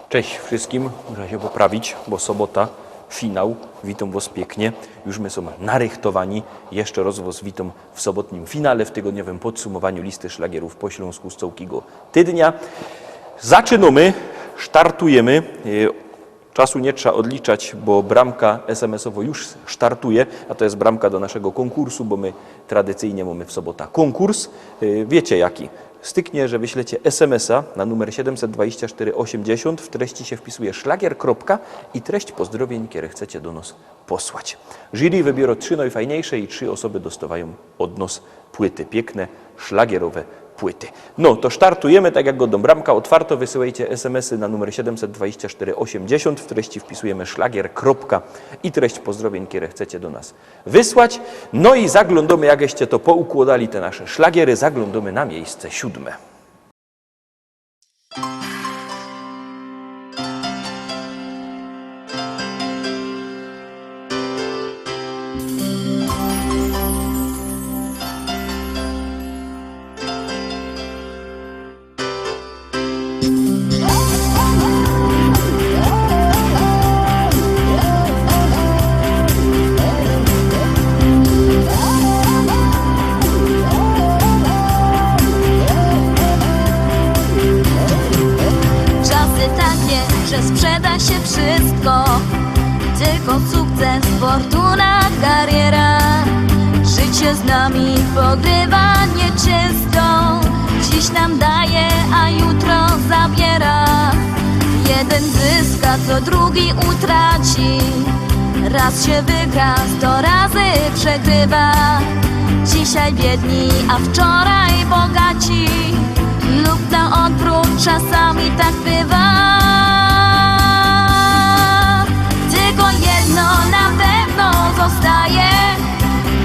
Cześć wszystkim, muszę się poprawić, bo sobota, finał. Witam Was pięknie. Już my są narychtowani. Jeszcze raz Was witam w sobotnim finale, w tygodniowym podsumowaniu listy szlagierów po Śląsku z całego tygodnia. Zaczynamy, startujemy. Czasu nie trzeba odliczać, bo bramka SMS-owo już startuje, a to jest bramka do naszego konkursu, bo my tradycyjnie mamy w sobotę konkurs. Wiecie jaki? Styknie, że wyślecie SMS-a na numer 72480, w treści się wpisuje szlagier. I treść pozdrowień, które chcecie do nas posłać. Jury wybiera 3 najfajniejsze i 3 osoby dostawają od nas płyty, piękne, szlagierowe płyty. No to startujemy, tak jak godą bramka, otwarto wysyłajcie SMS-y na numer 72480, w treści wpisujemy szlagier. I treść pozdrowień, które chcecie do nas wysłać. No i zaglądamy, jakście to poukładali te nasze szlagiery, zaglądamy na miejsce 7. Sprzeda się wszystko, tylko sukces, fortuna, kariera. Życie z nami pogrywa nieczysto, dziś nam daje, a jutro zabiera. Jeden zyska, co drugi utraci, raz się wygra, 100 razy przegrywa. Dzisiaj biedni, a wczoraj bogaci, lub na odwrót, czasami tak bywa. Na pewno zostaje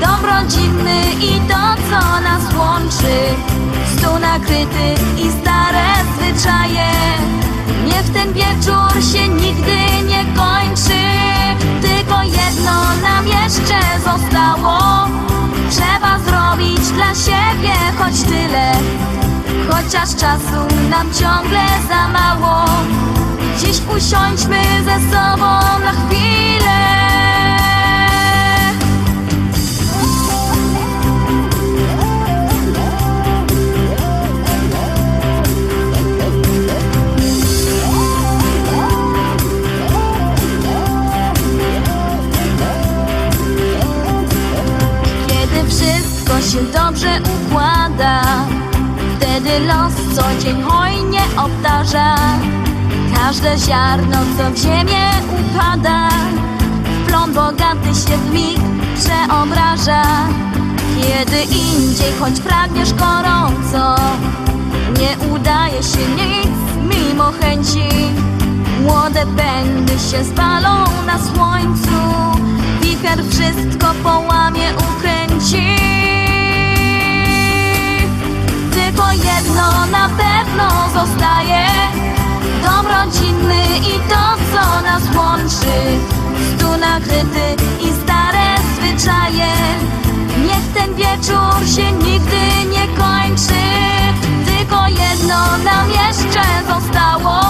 dom rodzinny i to, co nas łączy. Stół nakryty i stare zwyczaje. Niech ten wieczór się nigdy nie kończy. Tylko jedno nam jeszcze zostało. Trzeba zrobić dla siebie choć tyle, chociaż czasu nam ciągle za mało. Dziś usiądźmy ze sobą na chwilę. Kiedy wszystko się dobrze układa, wtedy los co dzień hojnie obdarza. Każde ziarno, co w ziemię upada, w plon bogaty się w mig przeobraża. Kiedy indziej, choć pragniesz gorąco, nie udaje się nic mimo chęci. Młode pędy się spalą na słońcu, wicher wszystko połamie, ukręci. Tylko jedno na pewno zostaje, dom rodzinny i to, co nas łączy. Stół nakryty i stare zwyczaje. Niech ten wieczór się nigdy nie kończy. Tylko jedno nam jeszcze zostało.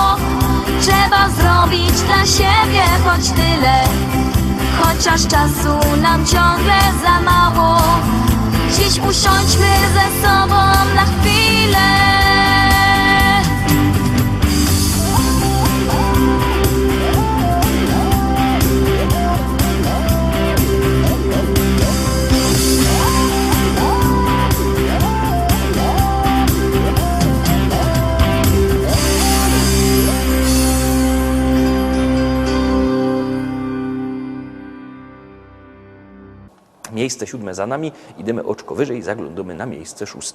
Trzeba zrobić dla siebie choć tyle, chociaż czasu nam ciągle za mało. Dziś usiądźmy ze sobą na chwilę. Miejsce 7 za nami, idziemy oczko wyżej, zaglądamy na miejsce 6.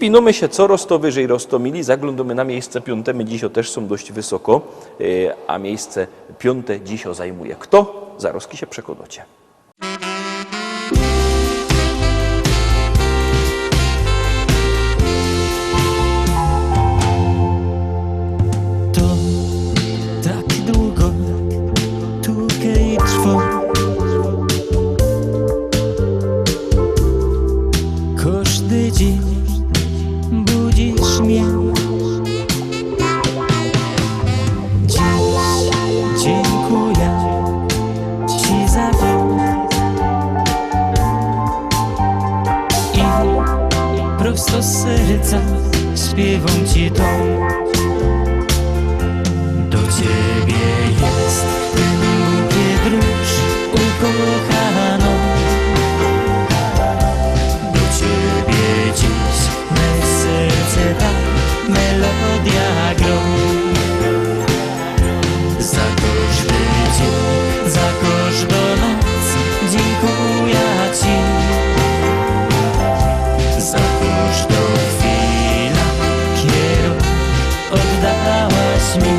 spinamy się coraz to wyżej, roztomili, zaglądamy na miejsce 5, my dzisiaj też są dość wysoko, a miejsce 5 dzisiaj zajmuje kto? Zaraz się przekonacie. To tak długo tukaj trwa. Każdy dzień budzisz mnie. Dziś dziękuję Ci za to. I prosto z serca śpiewam Ci to. Do Ciebie jest ten bukiet róż, ukochano. Do Ciebie dziś me serce ta melodia gro. Za każdy dzień, za każdą noc dziękuję Ci. Za każdą chwilę, którą oddałaś mi.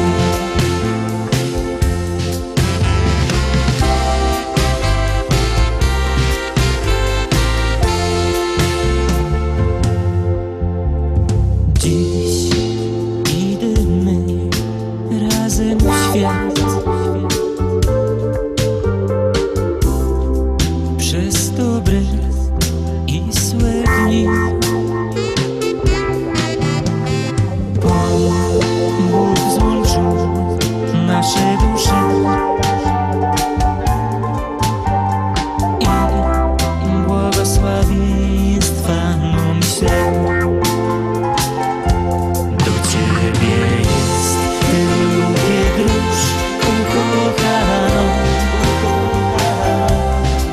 Dziś idziemy razem w świat. Przez dobre i złe dni. Pan Bóg złączył nasze dusze i błogosławieństwa nam śle. Do Ciebie jest ten bukiet róż, ukochano.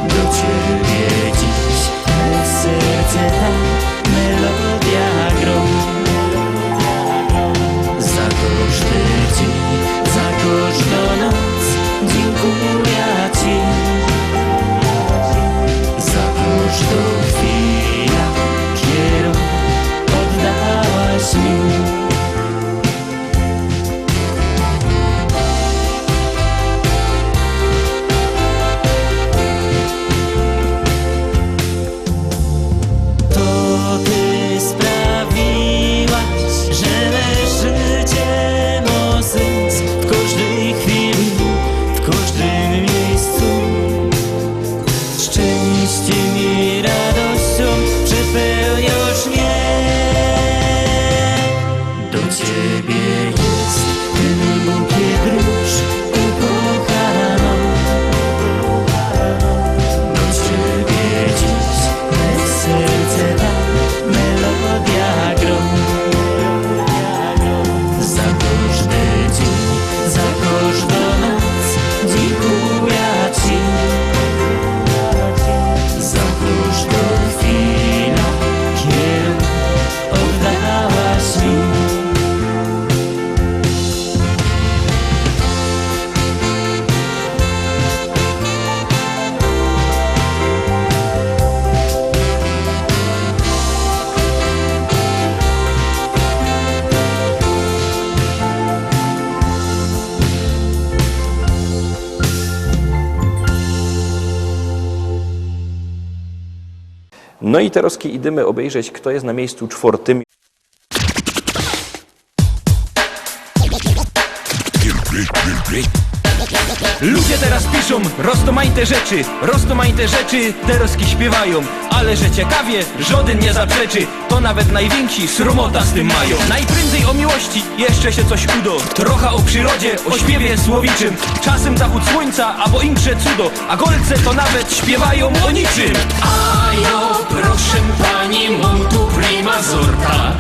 Do Ciebie dziś me serce ta melodia gro. Za każdy dzień, za każdą noc dziękuję Ci. Za każdą chwilę, którą oddałaś mi. To Ty sprawiłaś, że me życie ma sens. W każdej chwili, w każdym miejscu. Szczęściem i radością przepełniasz mnie. Do Ciebie jest ten bukiet róż, ukochano. Do Ciebie dziś me serce ta melodia gro. Za każdy dzień, za każdą noc dziękuję Ci. Za każdą chwilę, którą oddałaś mi. No i teraz idziemy obejrzeć, kto jest na miejscu 4. Ludzie teraz piszą roztomajte rzeczy teroski śpiewają. Ale że ciekawie, żaden nie zaprzeczy, to nawet najwięksi sromota z tym mają. Najprędzej o miłości jeszcze się coś udo, trochę o przyrodzie, o śpiewie słowiczym. Czasem zachód słońca, albo insze cudo, a golce to nawet śpiewają o niczym. A jo, proszę pani, mam tu prima sorta.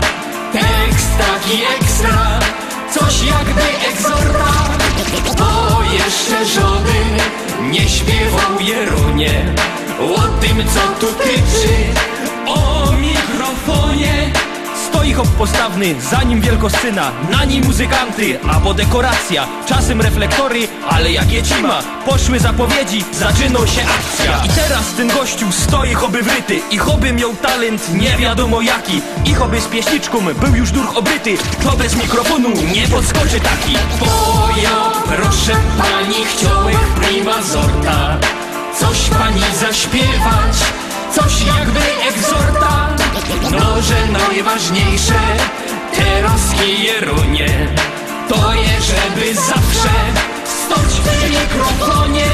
Tekst taki ekstra, coś jakby egzorta. Bo jeszcze żaden nie śpiewał jeronie o tym, co tu tyczy. O mikrofonie stoi Stoi hop postawny, za nim wielkoscyna, na nim muzykanty, albo dekoracja. Czasem reflektory, ale jak jecima, poszły zapowiedzi, zaczyna się akcja. I teraz ten gościu stoi choby wryty, i choby miał talent nie wiadomo jaki, i choby z pieśniczką był już duch obryty, to bez mikrofonu nie podskoczy taki. Bojo, proszę pani, chciałech prima zorta. Coś pani zaśpiewać, coś jakby egzorta. No, że najważniejsze, teraz hieronie, to je, żeby zawsze stoć w mikrofonie.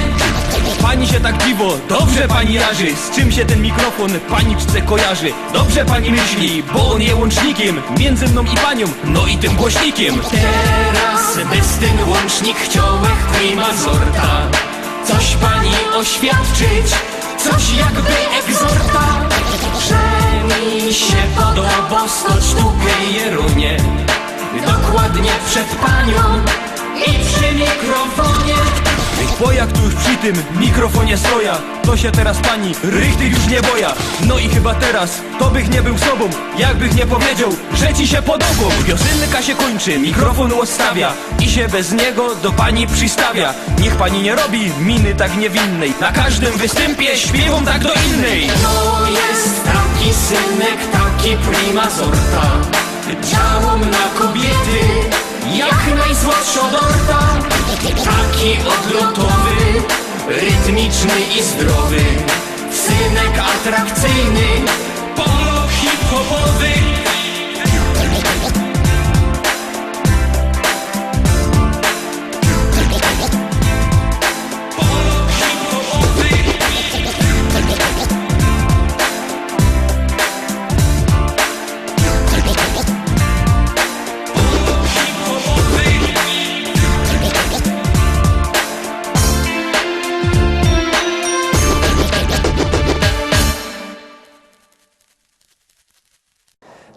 Pani się tak dziwo, dobrze pani raży, z czym się ten mikrofon paniczce kojarzy. Dobrze pani myśli, bo on je łącznikiem między mną i panią, no i tym głośnikiem. Teraz bez ten łącznik chciałech prima zorta. Coś pani oświadczyć, coś jakby egzorta. Że mi się podoba stoć tu gejerunie, dokładnie przed panią i przy mikrofonie. Bo jak tu już przy tym mikrofonie stoja, to się teraz pani rychty już nie boja. No i chyba teraz to bych nie był sobą, jakbych nie powiedział, że ci się podobał. Piosenka się kończy, mikrofon odstawia i się bez niego do pani przystawia. Niech pani nie robi miny tak niewinnej, na każdym występie śpiewam tak do innej. To jest taki synek, taki prima zorta. Działam na kobiety, jak najsłodsza dorta. Taki odlotowy, rytmiczny i zdrowy, synek atrakcyjny, polo hip-hopowy. Polo hip-hopowy.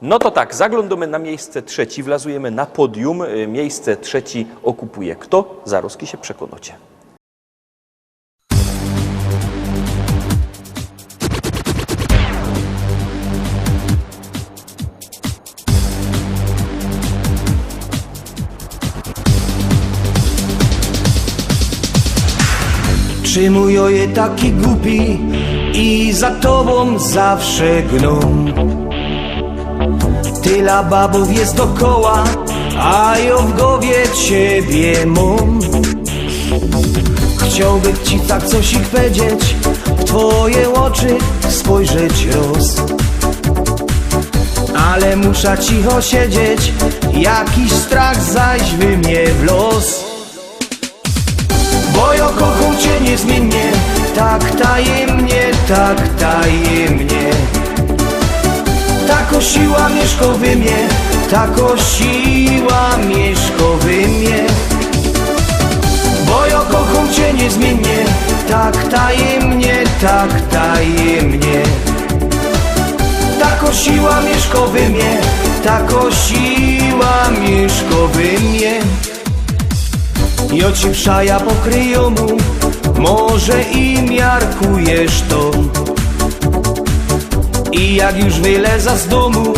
No to tak, zaglądamy na miejsce trzecie, wlazujemy na podium. Miejsce trzecie okupuje kto? Zaroski się przekonacie. Czemu joje taki głupi i za tobą zawsze gną? Tyle babów jest dokoła, a ja w głowie ciebie mam. Chciałbym ci tak coś ich powiedzieć, w twoje oczy spojrzeć roz. Ale muszę cicho siedzieć, jakiś strach zaś wy mnie w los. Bo ja kocham cię niezmiennie, tak tajemnie, tak tajemnie. Tako siła mieszka we mnie, tako siła mieszka we mnie. Bo ja kocham cię niezmiennie, tak tajemnie, tak tajemnie. Tako siła mieszka we mnie, tako siła mieszka we mnie. Ja ci wszaja pokryją mu, może i miarkujesz to. I jak już wyleza z domu,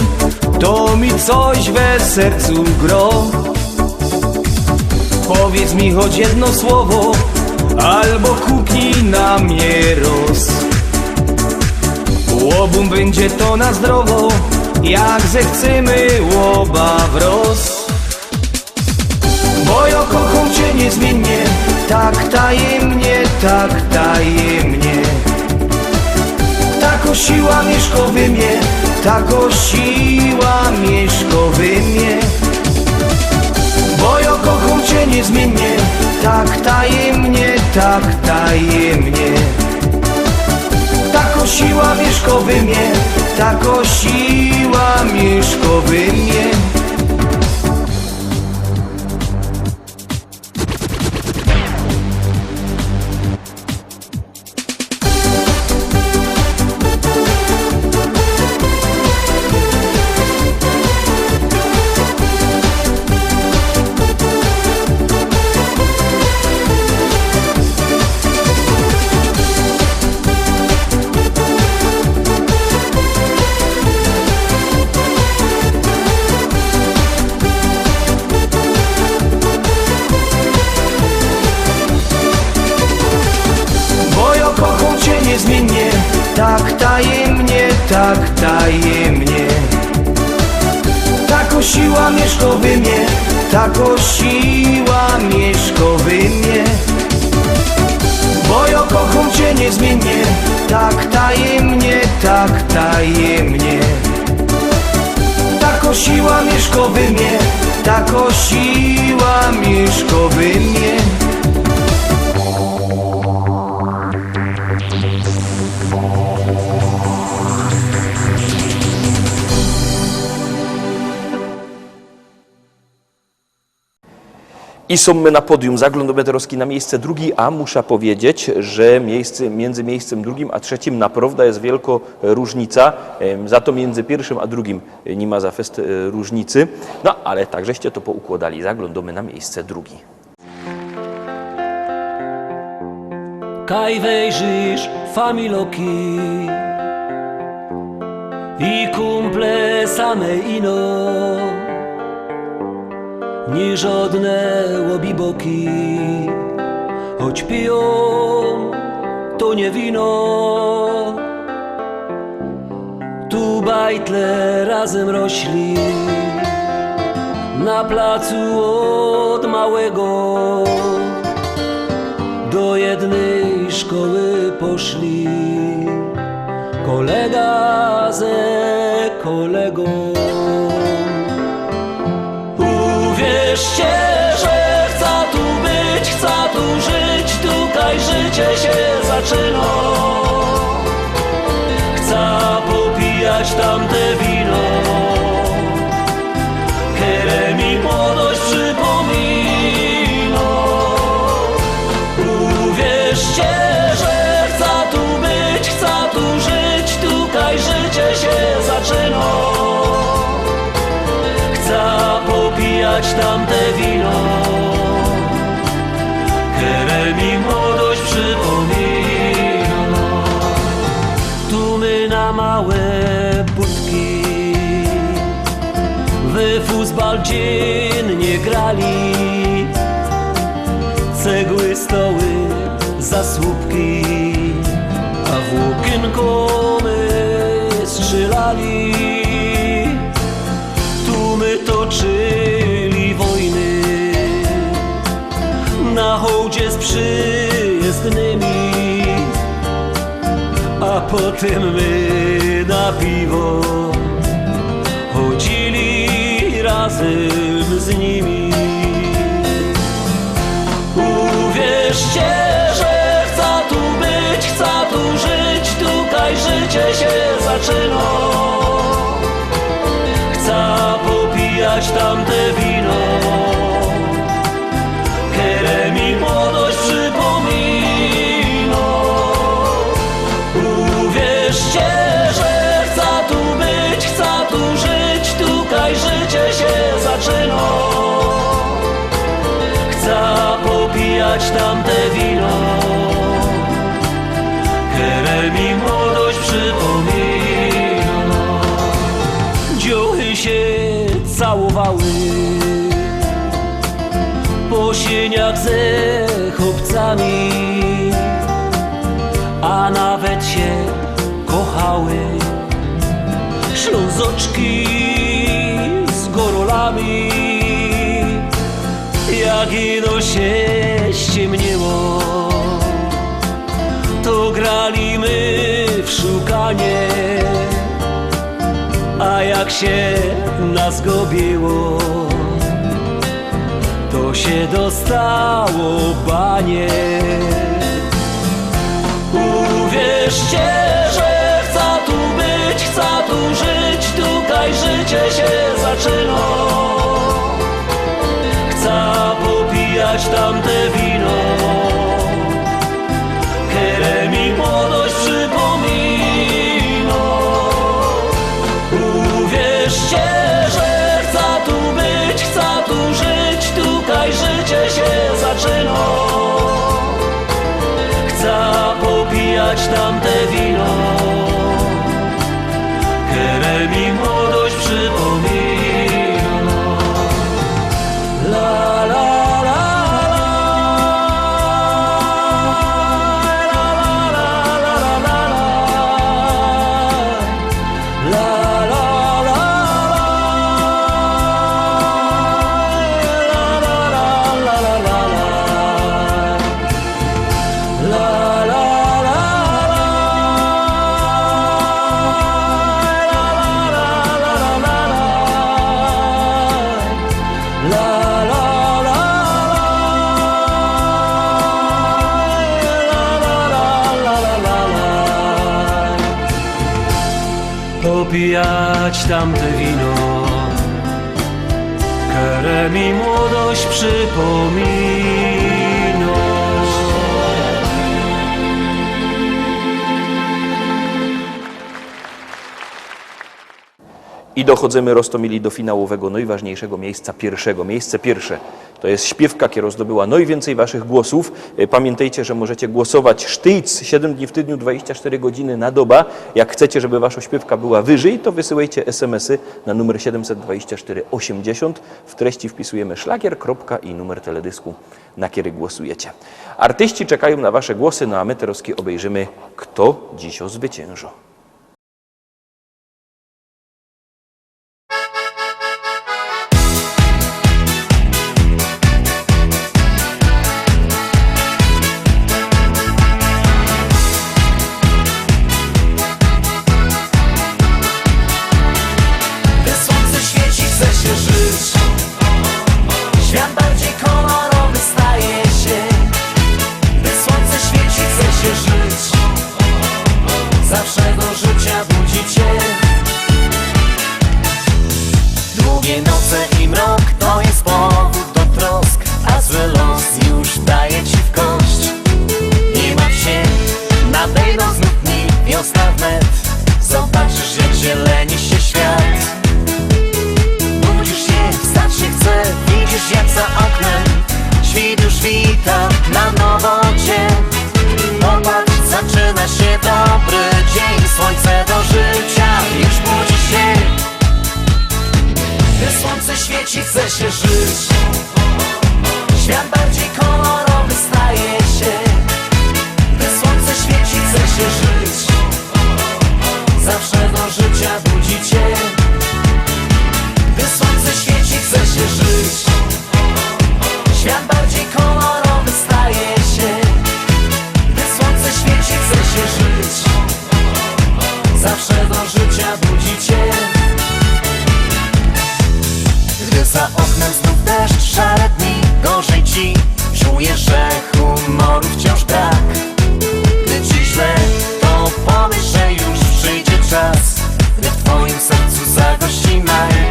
to mi coś we sercu gro. Powiedz mi choć jedno słowo, albo kuknij na mnie roz. Łobum będzie to na zdrowo, jak zechcemy łoba wroz. Bo ja kocham cię niezmiennie, tak tajemnie, tak tajemnie. Tako siła mieszka we mnie, tako siła mieszka we mnie. Bo ja kocham cię niezmiennie, tak tajemnie, tak tajemnie. Tako siła mieszka we mnie, tako siła mieszka we mnie. Mieszko we mnie, tako siła Mieszko we mnie. Bo ja kocham Cię niezmiennie, tak tajemnie, tak tajemnie. Tako siła Mieszko we mnie, tako siła Mieszko we mnie. I są my na podium. Zagląd Beterowski na miejsce drugie, a muszę powiedzieć, że między miejscem drugim a trzecim naprawdę jest wielka różnica. Za to między pierwszym a drugim nie ma za fest różnicy. No ale tak żeście to poukładali. Zaglądamy na miejsce drugie. Kaj wejrzysz familoki i kumple same ino, ni żadne łobiboki, choć piją to nie wino. Tu bajtle razem rośli na placu od małego, do jednej szkoły poszli kolega ze kolegą. Uwierzcie, że chcę tu być, chcę tu żyć, tutaj życie się zaczyna. Chcę popijać tamte wino, które mi młodość przypomina. Uwierzcie, że chcę tu być, chcę tu żyć, tutaj życie się zaczyna. Chcę popijać tamte wino, które mi młodość przypomina. Tu my na małe budki w futbal dziennie grali, cegły, stoły, zasłupki, a w łukienko my strzelali. Tu my toczyli wojny na hołdzie z przyjezdnymi, a potem my na piwo chodzili razem z nimi. Uwierzcie, że chcę tu być, chcę tu żyć, tutaj życie się zaczyna. Chcę popijać tamte wino, które mi młodość przypomina. Uwierzcie, że chcę tu być, chcę tu żyć, tutaj życie się zaczyna. Chcę popijać tamte wino, które mi młodość przypomina. Dziuchy się całowały po sieniach ze chłopcami, a nawet się kochały ślązoczki z gorolami. Jak ino się ściemniło, to grali my w szukanie, a jak się nas gobiło, to się dostało banie. Uwierzcie, że chcę tu być, chcę tu żyć, tutaj życie się zaczyna. Chcę popijać tamte wino, które mi młodość przypomina. Uwierzcie, że chcę tu być, chcę tu żyć, tutaj życie się zaczyna. Chcę popijać tamte wino, które mi młodość przypomina. La la la. Popijać tamte wino, które mi młodość przypomina. I dochodzimy, Rostomili, do finałowego, najważniejszego miejsca pierwszego. Miejsce pierwsze to jest śpiewka, która zdobyła najwięcej waszych głosów. Pamiętajcie, że możecie głosować sztyc 7 dni w tygodniu, 24 godziny na dobę. Jak chcecie, żeby wasza śpiewka była wyżej, to wysyłajcie SMS-y na numer 724 80. W treści wpisujemy szlagier, kropka i numer teledysku, na który głosujecie. Artyści czekają na wasze głosy, no a my teraz obejrzymy, kto dziś zwycięży. Świat bardziej kolorowy staje się, gdy słońce świeci, chce się żyć. Zawsze do życia budzi cię. Długie noce i mrok to jest powód do trosk, a zły los już daje ci w kość. Nie martw się, nadejdą znów dni, wiosna wnet. Zobaczysz, jak zieleni się świat. Budzisz się, wstać się chce, widzisz jak za oknem świt już wita na nowo cię. Popatrz, zaczyna się dobry dzień, słońce do życia już budzi się. Gdy słońce świeci, chce się żyć. Świat bardziej kolorowy staje się. Gdy słońce świeci, chce się żyć. Zawsze do życia budzi cię. Gdy słońce świeci, chce się żyć. Świat bardziej kolorowy staje się. Gdy słońce świeci, chce się żyć. Zawsze do życia budzi cię. Gdy za oknem znów deszcz, szare dni, gorzej ci, czujesz, że humoru wciąż brak. Gdy ci źle, to powiesz, że już przyjdzie czas, gdy w twoim sercu zagości maj.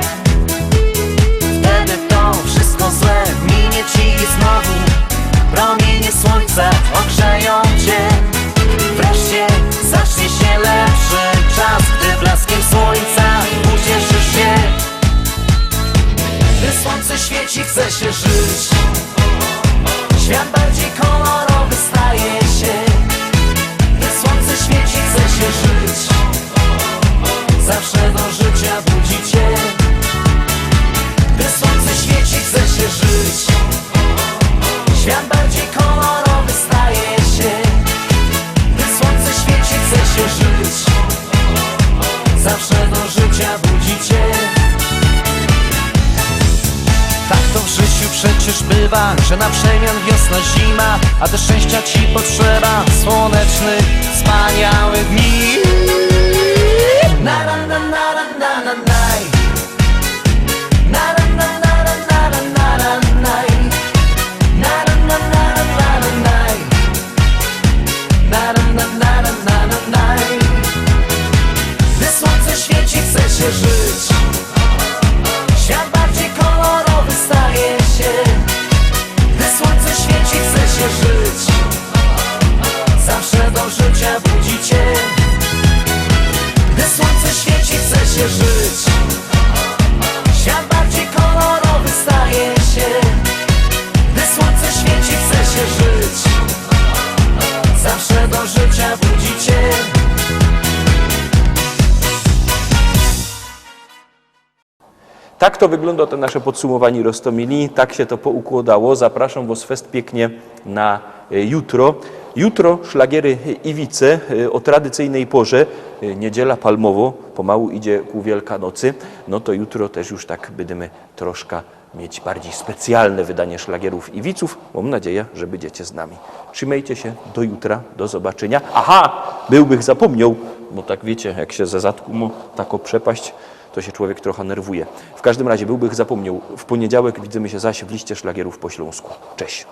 Wtedy to wszystko złe minie ci i znowu promienie słońca ogrzeją cię. Wreszcie zacznie się lepszy czas, gdy blaskiem słońca ucieszysz się. Gdy słońce świeci, chce się żyć. Świat bardziej kolorowy staje się. Gdy słońce świeci, chce się żyć. Zawsze do życia budzi cię. Gdy słońce świeci, chce się żyć. Świat bardziej kolorowy staje się. Gdy słońce świeci, chce się żyć. Zawsze do życia budzi cię. Tak to w życiu przecież bywa, że na przemian wiosna, zima, a do szczęścia ci potrzeba słonecznych, wspaniałych dni. Na na na na na na na naj. Na na na na na na na na naj. Na na na na na na naj. Na na na na na na naj. Gdy słońce świeci, chce się żyć. Świat bardziej kolorowy staje się. Gdy słońce świeci, chce się żyć. Zawsze do życia budzi cię. Gdy słońce świeci, chce się żyć. Świat bardziej kolorowy staje się. Gdy słońce świeci, chce się żyć. Zawsze do życia budzi cię. Tak to wygląda to nasze podsumowanie Rostomili. Tak się to poukładało. Zapraszam was fest pięknie na jutro. Jutro szlagiery Iwice o tradycyjnej porze. Niedziela palmowo, pomału idzie ku Wielkanocy. No to jutro też już tak będziemy troszkę mieć bardziej specjalne wydanie szlagierów Iwiców. Mam nadzieję, że będziecie z nami. Trzymajcie się, do jutra, do zobaczenia. Aha, byłbych zapomniał, bo tak wiecie, jak się ze zadku taką przepaść, to się człowiek trochę nerwuje. W każdym razie byłbym zapomniał. W poniedziałek widzimy się zaś w liście szlagierów po śląsku. Cześć.